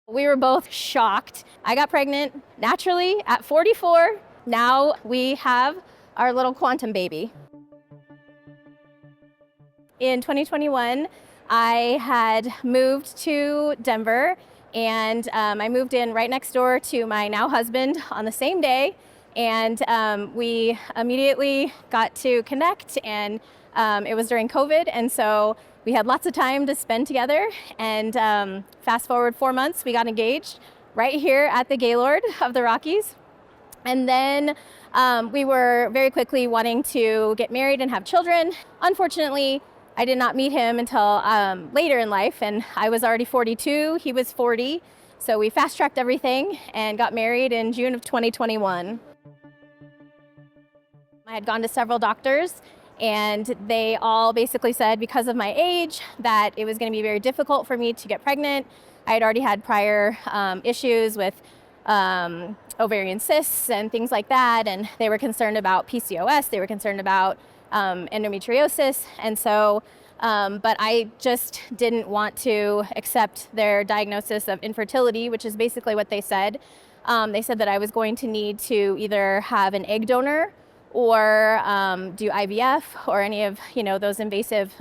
We were both shocked. I got pregnant naturally at 44. Now we have our little quantum baby. In 2021, I had moved to Denver, and I moved in right next door to my now husband on the same day. And we immediately got to connect, and it was during COVID, and so we had lots of time to spend together. And fast forward 4 months, we got engaged right here at the Gaylord of the Rockies. And then we were very quickly wanting to get married and have children. Unfortunately, I did not meet him until later in life, and I was already 42, he was 40. So we fast-tracked everything and got married in June of 2021. I had gone to several doctors, and they all basically said because of my age that it was going to be very difficult for me to get pregnant. I had already had prior issues with ovarian cysts and things like that, and they were concerned about PCOS, they were concerned about endometriosis, and so but I just didn't want to accept their diagnosis of infertility, which is basically what they said. They said that I was going to need to either have an egg donor or do IVF or any of those invasive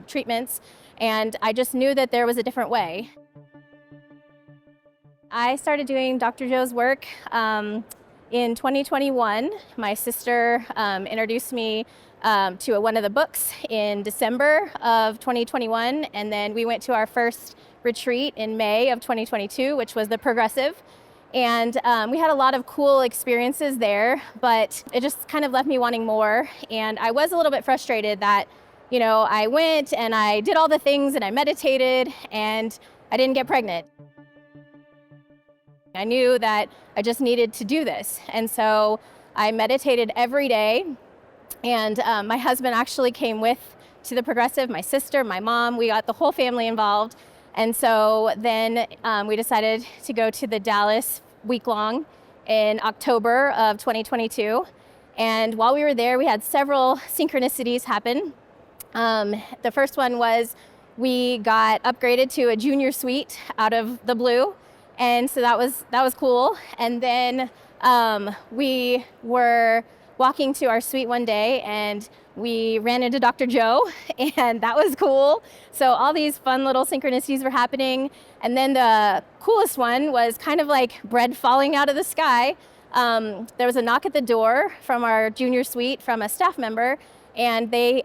treatments, and I just knew that there was a different way. I started doing Dr. Joe's work in 2021. My sister introduced me to one of the books in December of 2021, and then we went to our first retreat in May of 2022, which was the Progressive. And we had a lot of cool experiences there, but it just kind of left me wanting more. And I was a little bit frustrated that, I went and I did all the things and I meditated and I didn't get pregnant. I knew that I just needed to do this. And so I meditated every day. And my husband actually came with to the Progressive, my sister, my mom, we got the whole family involved. And so then we decided to go to the Dallas week-long in October of 2022. And while we were there, we had several synchronicities happen. The first one was we got upgraded to a junior suite out of the blue. And so that was cool. And then we were walking to our suite one day and we ran into Dr. Joe, and that was cool. So all these fun little synchronicities were happening. And then the coolest one was kind of like bread falling out of the sky. There was a knock at the door from our junior suite from a staff member, and they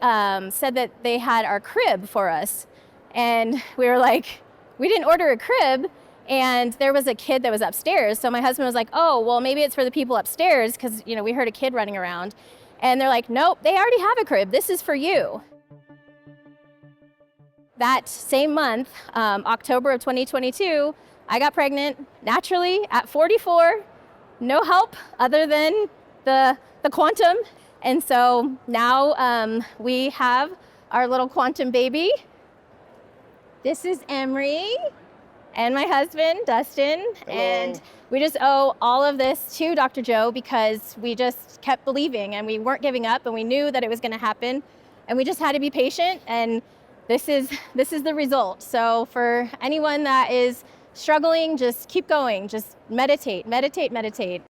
said that they had our crib for us. And we were like, we didn't order a crib. And there was a kid that was upstairs. So my husband was like, oh, well, maybe it's for the people upstairs, because we heard a kid running around. And they're like, nope, they already have a crib. This is for you. That same month, October of 2022, I got pregnant naturally at 44. No help other than the quantum. And so now we have our little quantum baby. This is Emery. And my husband, Dustin. Hello. And we just owe all of this to Dr. Joe because we just kept believing and we weren't giving up, and we knew that it was going to happen, and we just had to be patient, and this is the result. So for anyone that is struggling, just keep going, just meditate, meditate, meditate.